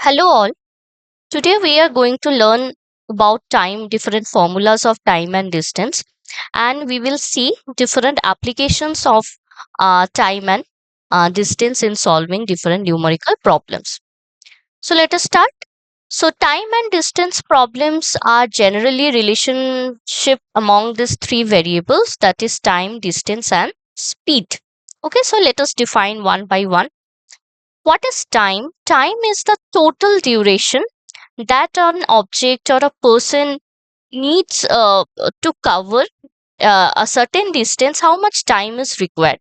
Hello all. Today we are going to learn about time, different formulas of time and distance, and we will see different applications of time and distance in solving different numerical problems. So let us start. So time and distance problems are generally relationship among these three variables, that is time, distance and speed. Okay, so let us define one by one. What is time? Time is the total duration that an object or a person needs to cover a certain distance, how much time is required,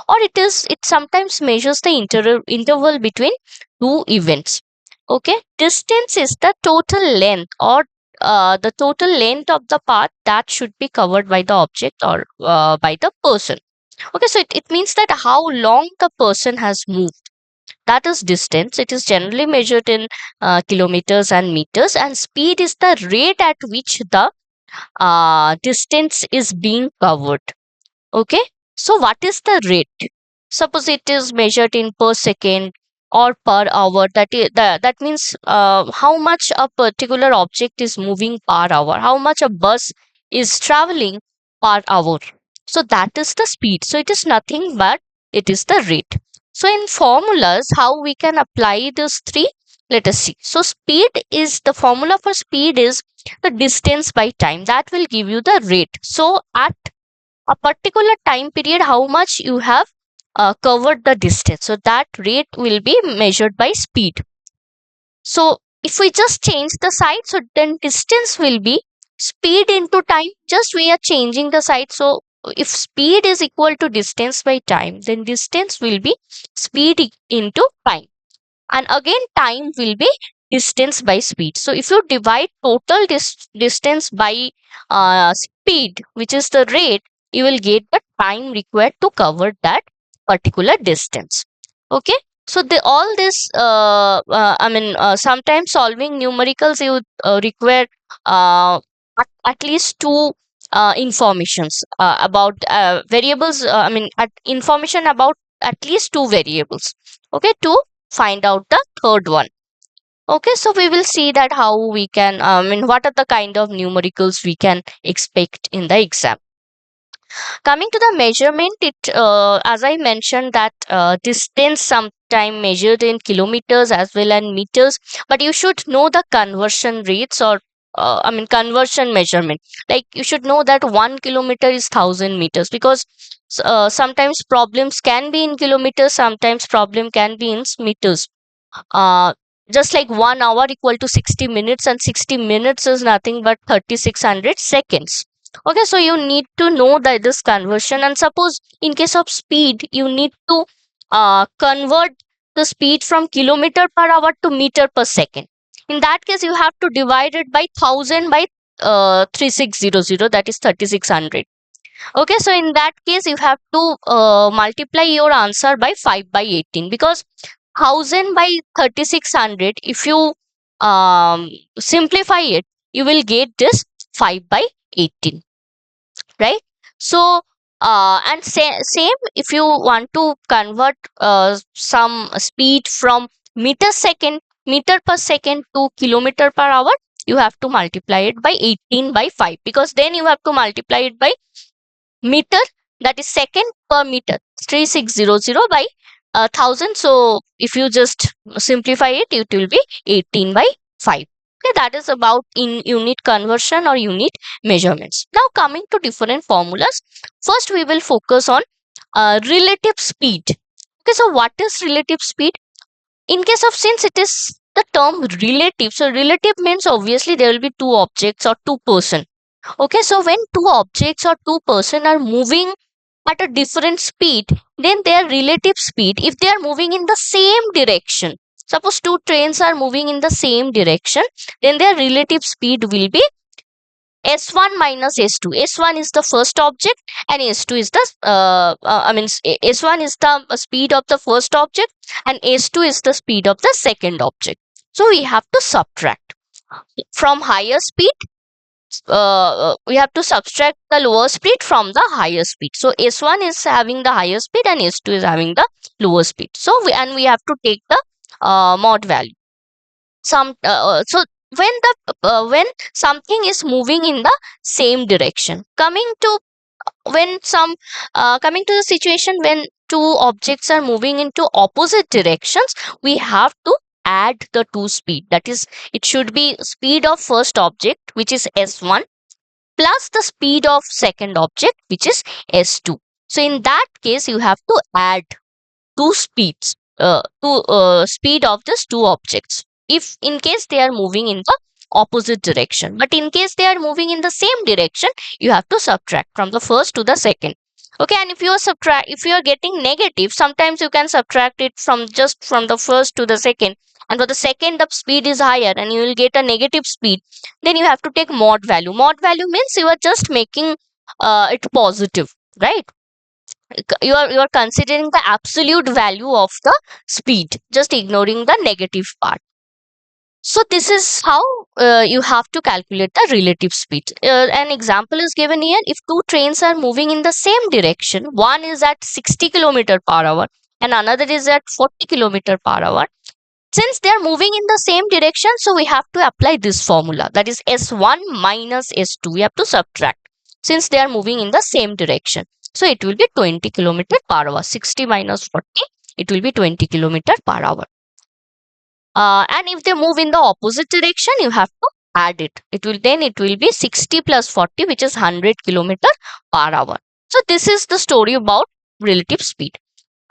or it sometimes measures the interval between two events. Okay, distance is the total length, or the total length of the path that should be covered by the object or by the person. Okay, so it means that how long the person has moved, that is distance. It is generally measured in kilometers and meters, and speed is the rate at which the distance is being covered. Okay, so what is the rate? Suppose it is measured in per second or per hour. That means how much a particular object is moving per hour, how much a bus is traveling per hour. So that is the speed. So it is nothing but it is the rate. So in formulas, how we can apply these three? Let us see. So speed is the formula for speed is the distance by time. That will give you the rate. So at a particular time period, how much you have covered the distance, so that rate will be measured by speed. So if we just change the side, so then distance will be speed into time, just we are changing the side. So if speed is equal to distance by time, then distance will be speed into time, and again time will be distance by speed. So if you divide total distance by speed, which is the rate, you will get the time required to cover that particular distance. Okay, so the all this sometimes solving numericals you require at least two informations about variables, information about at least two variables, okay, to find out the third one. Okay, so we will see that how we can what are the kind of numericals we can expect in the exam. Coming to the measurement, it as I mentioned that distance sometime measured in kilometers as well as meters, but you should know the conversion rates, or conversion measurement. Like you should know that 1 kilometer is 1,000 meters, because sometimes problems can be in kilometers, sometimes problem can be in meters. uh, just like 1 hour equal to 60 minutes, and 60 minutes is nothing but 3600 seconds. Okay, so you need to know that this conversion. And suppose in case of speed, you need to convert the speed from kilometer per hour to meter per second. In that case, you have to divide it by 1000 by 3600, that is 3600. Okay, so in that case, you have to multiply your answer by 5 by 18, because 1000 by 3600, if you simplify it, you will get this 5 by 18, right? So and same, if you want to convert some speed from meter per second to kilometer per hour, you have to multiply it by 18 by 5, because then you have to multiply it by meter, that is second per meter, 3600 by 1000. So if you just simplify it, it will be 18 by 5. Okay, that is about in unit conversion or unit measurements. Now coming to different formulas, first we will focus on relative speed. Okay, so what is relative speed? In case of, since it is the term relative, so relative means obviously there will be two objects or two person. Okay, so when two objects or two person are moving at a different speed, then their relative speed, if they are moving in the same direction, suppose two trains are moving in the same direction, then their relative speed will be S1 minus S2. S1 is the first object and S2 is the S1 is the speed of the first object and S2 is the speed of the second object. So we have to subtract from higher speed. We have to subtract the lower speed from the higher speed. So S1 is having the higher speed and S2 is having the lower speed. So we have to take the mod value. So when something is moving in the same direction, coming to the situation when two objects are moving into opposite directions, we have to add the two speed. That is, it should be speed of first object, which is s1, plus the speed of second object, which is s2. So in that case, you have to add two speeds, speed of these two objects, if in case they are moving in the opposite direction. But in case they are moving in the same direction, you have to subtract from the first to the second. Okay, and if you are getting negative, sometimes you can subtract it from just from the first to the second, and for the second the speed is higher and you will get a negative speed, then you have to take mod value. Mod value means you are just making it positive, right? You are considering the absolute value of the speed, just ignoring the negative part. So this is how you have to calculate the relative speed. An example is given here. If two trains are moving in the same direction, one is at 60 kilometer per hour and another is at 40 kilometer per hour, since they are moving in the same direction, so we have to apply this formula, that is s1 minus s2. We have to subtract since they are moving in the same direction. So it will be 20 kilometer per hour. 60 minus 40, it will be 20 kilometer per hour. And if they move in the opposite direction, you have to add it. It will be 60 plus 40, which is 100 kilometer per hour. So this is the story about relative speed.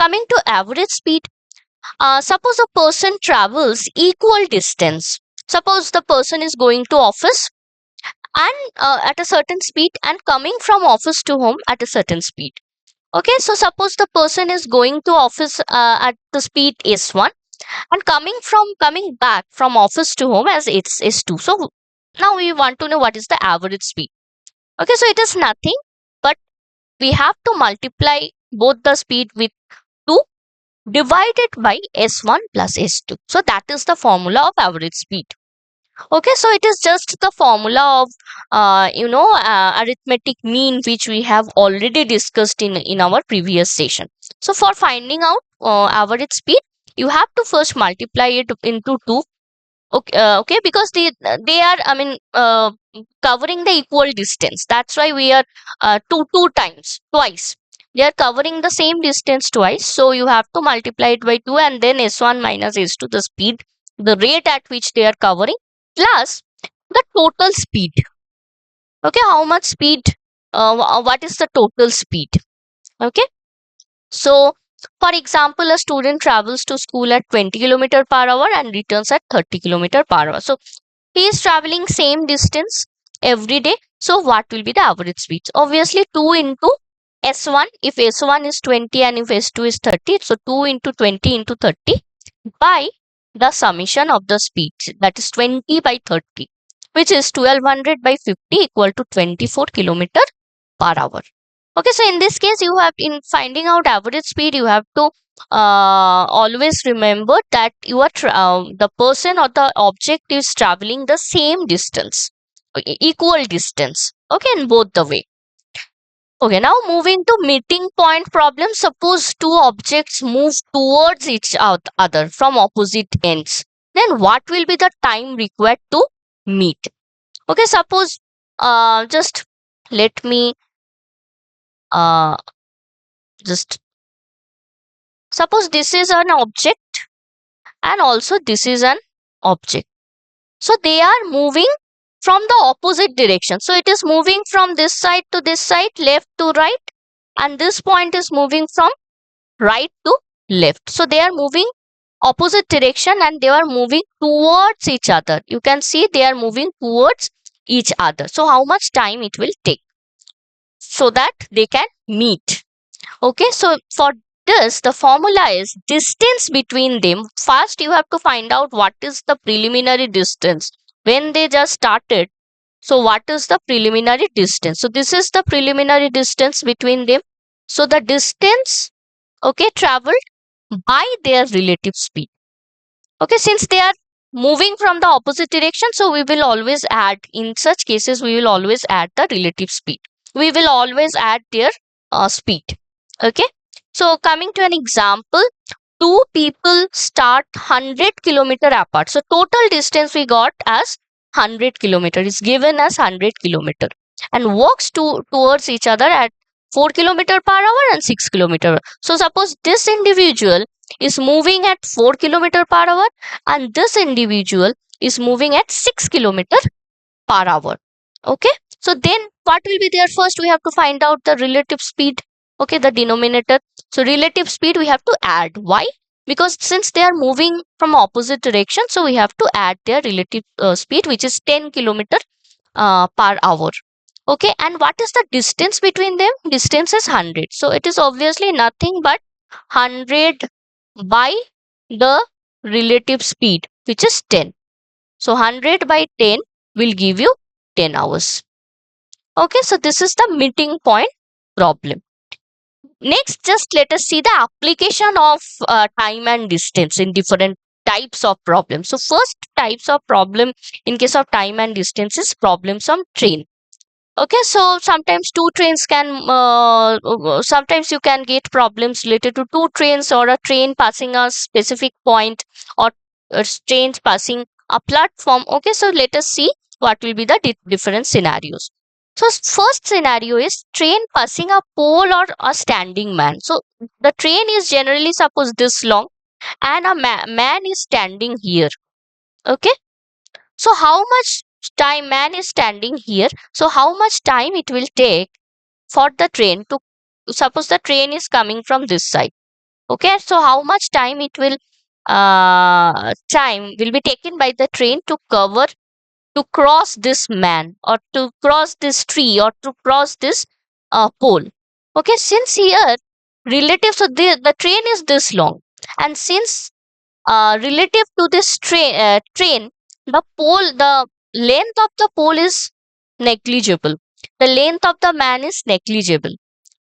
Coming to average speed, suppose a person travels equal distance. Suppose the person is going to office and at a certain speed, and coming from office to home at a certain speed. Okay, so suppose the person is going to office at the speed s1, and coming back from office to home as it's s2. So now we want to know what is the average speed. Okay, so it is nothing but we have to multiply both the speed with 2 divided by s1 plus s2. So that is the formula of average speed. Okay, so it is just the formula of arithmetic mean, which we have already discussed in our previous session. So for finding out average speed, you have to first multiply it into 2. Okay, because they are, I mean, covering the equal distance. That's why we are twice. They are covering the same distance twice. So you have to multiply it by 2 and then s1 minus s2, the speed, the rate at which they are covering, plus the total speed. Okay, how much speed? What is the total speed? Okay, so for example, a student travels to school at 20 kilometer per hour and returns at 30 kilometer per hour. So he is traveling same distance every day. So what will be the average speed? Obviously 2 into s1. If s1 is 20 and if s2 is 30, so 2 into 20 into 30 by the summation of the speeds, that is 20 by 30, which is 1200 by 50 equal to 24 kilometer per hour. Okay, so in this case, you have, in finding out average speed, you have to always remember that the person or the object is traveling the same distance, equal distance. Okay, in both the way. Okay, now moving to meeting point problem. Suppose two objects move towards each other from opposite ends. Then what will be the time required to meet? Okay, suppose just let me just suppose this is an object and also this is an object. So they are moving from the opposite direction. So it is moving from this side to this side, left to right, and this point is moving from right to left. So they are moving opposite direction and they are moving towards each other. You can see they are moving towards each other. So how much time it will take so that they can meet? Okay, so for this, the formula is distance between them. First, you have to find out what is the preliminary distance when they just started. So what is the preliminary distance? So this is the preliminary distance between them. So the distance, okay, traveled by their relative speed. Okay, since they are moving from the opposite direction, so we will always add, in such cases, we will always add the relative speed. We will always add their speed. Okay, so coming to an example, two people start 100 kilometer apart. So total distance we got as 100 kilometer is given as 100 kilometer, and walks towards each other at 4 kilometer per hour and 6 kilometer. So suppose this individual is moving at 4 kilometer per hour and this individual is moving at 6 kilometer per hour. Okay, so then what will be there? First we have to find out the relative speed. Okay, the denominator. So relative speed we have to add. Why? Because since they are moving from opposite direction, so we have to add their relative speed, which is 10 kilometer per hour. Okay, and what is the distance between them? Distance is 100, so it is obviously nothing but 100 by the relative speed, which is 10. So 100 by 10 will give you 10 hours. Okay, so this is the meeting point problem. Next, just let us see the application of time and distance in different types of problems. So first types of problem in case of time and distance is problems on train. Okay, so sometimes two trains can, sometimes you can get problems related to two trains or a train passing a specific point, or trains passing a platform. Okay, so let us see what will be the different scenarios. So first scenario is train passing a pole or a standing man. So the train is generally suppose this long and a man is standing here. Okay, so how much time man is standing here? So how much time it will take for the train to, suppose the train is coming from this side. Okay, so how much time it will time will be taken by the train to cover, to cross this man, or to cross this tree, or to cross this pole. Okay, since here relative, so the train is this long, and since relative to this train, the pole, the length of the pole is negligible. The length of the man is negligible.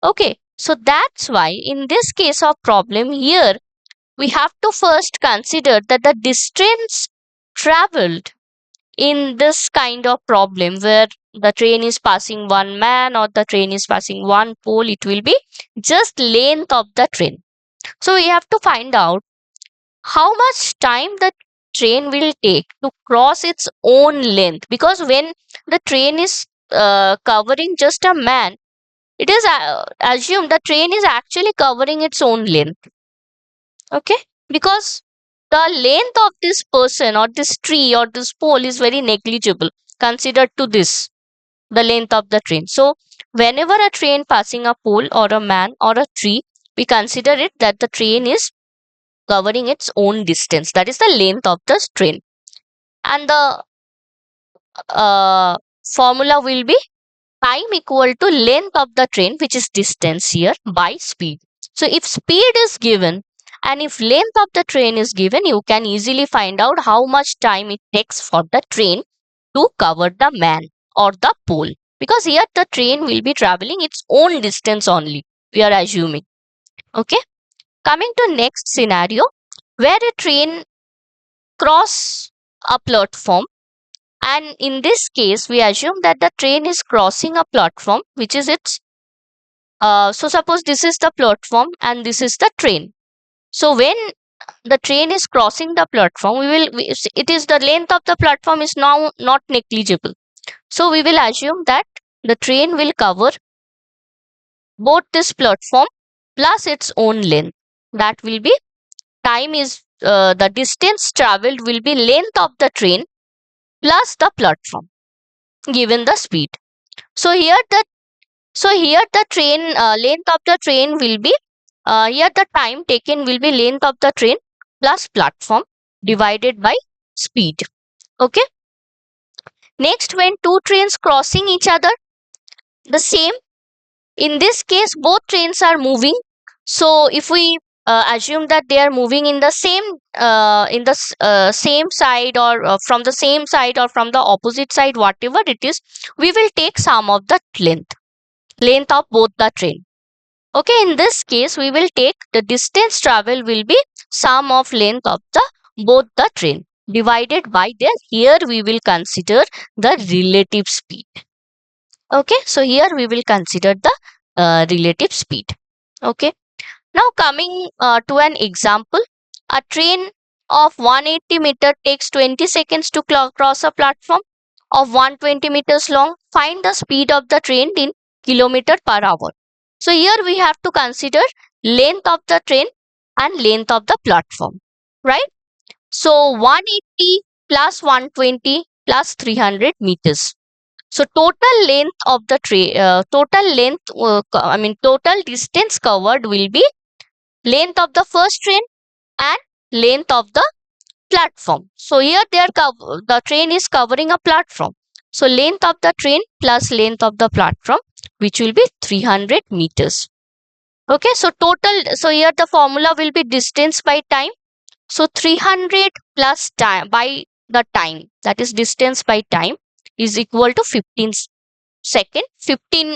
Okay, so that's why in this case of problem here, we have to first consider that the distance traveled in this kind of problem where the train is passing one man or the train is passing one pole, it will be just length of the train. So we have to find out how much time the train will take to cross its own length, because when the train is covering just a man, it is assumed the train is actually covering its own length. Okay, because the length of this person or this tree or this pole is very negligible considered to this, the length of the train. So whenever a train passing a pole or a man or a tree, we consider it that the train is covering its own distance, that is the length of the train, and the formula will be time equal to length of the train, which is distance here, by speed. So if speed is given and if length of the train is given, you can easily find out how much time it takes for the train to cover the man or the pole, because here the train will be traveling its own distance only, we are assuming. Okay, coming to next scenario, where a train cross a platform, and in this case we assume that the train is crossing a platform which is its so suppose this is the platform and this is the train. So when the train is crossing the platform, it is the length of the platform is now not negligible, so we will assume that the train will cover both this platform plus its own length. That will be time is the distance traveled will be length of the train plus the platform given the speed. So here the train length of the train will be here the time taken will be length of the train plus platform divided by speed. Okay, next, when two trains crossing each other, the same, in this case both trains are moving. So if we assume that they are moving in the same same side, or from the same side or from the opposite side, whatever it is, we will take sum of the length of both the train. Okay, in this case we will take the distance travel will be sum of length of the both the train divided by their, here we will consider the relative speed. Okay, so here we will consider the relative speed. Okay, Now coming to an example, a train of 180 meter takes 20 seconds to cross a platform of 120 meters long. Find the speed of the train in kilometer per hour. So here we have to consider length of the train and length of the platform, right? So 180 plus 120 plus 300 meters. So total distance covered will be length of the first train and length of the platform. So here the train is covering a platform. So length of the train plus length of the platform, which will be 300 meters. Okay, so here the formula will be distance by time. So 300 plus time by the time, that is distance by time, is equal to 15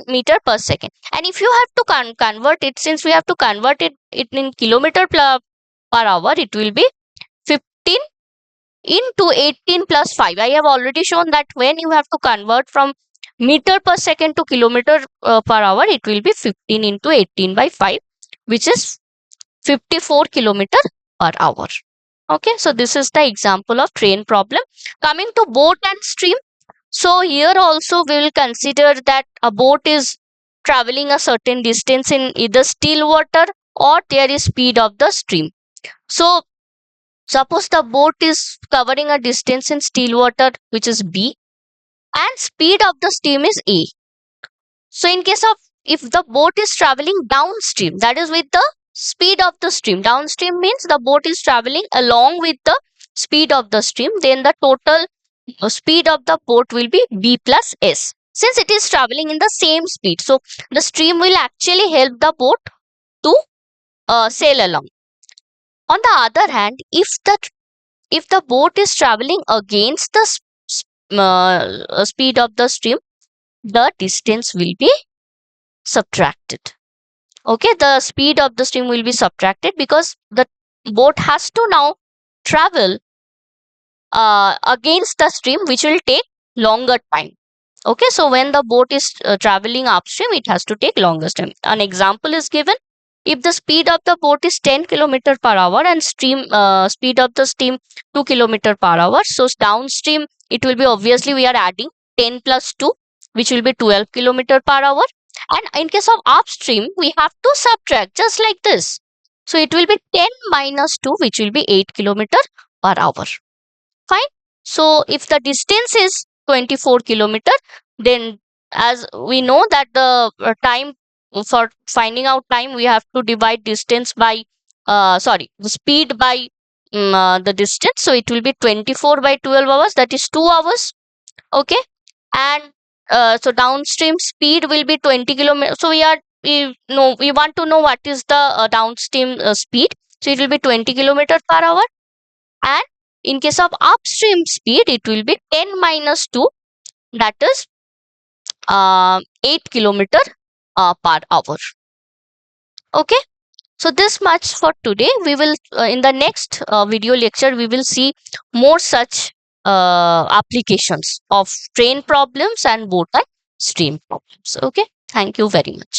meter per second. And if you have to convert it, since we have to convert it in kilometer per hour, it will be 15 into 18 plus 5. I have already shown that when you have to convert from meter per second to kilometer per hour, it will be 15 into 18 by 5, which is 54 kilometer per hour. Okay, so this is the example of train problem. Coming to boat and stream. So here also we will consider that a boat is traveling a certain distance in either still water or there is speed of the stream. So suppose the boat is covering a distance in still water, which is B, and speed of the stream is A. So in case of, if the boat is traveling downstream, that is with the speed of the stream, downstream means the boat is traveling along with the speed of the stream, then the total speed of the boat will be B plus S, since it is traveling in the same speed. So the stream will actually help the boat to sail along. On the other hand, if the boat is traveling against the speed of the stream, the distance will be subtracted. Okay, the speed of the stream will be subtracted because the boat has to now travel against the stream, which will take longer time. Okay, so when the boat is traveling upstream, it has to take longer time. An example is given. If the speed of the boat is 10 km per hour and speed of the stream 2 km per hour, so downstream it will be, obviously we are adding 10 plus 2, which will be 12 km per hour. And in case of upstream, we have to subtract just like this. So it will be 10 minus 2, which will be 8 km per hour. Fine. So if the distance is 24 kilometer, then as we know that the time, for finding out time, we have to divide distance by the speed by the distance. So it will be 24 by 12 hours, that is 2 hours. Okay, and so downstream speed will be 20 kilometers. So we want to know what is the downstream speed. So it will be 20 kilometer per hour. And in case of upstream speed, it will be 10 minus 2, that is 8 kilometer per hour. Okay, so this much for today. We will in the next video lecture, we will see more such applications of train problems and boat and stream problems. Okay, thank you very much.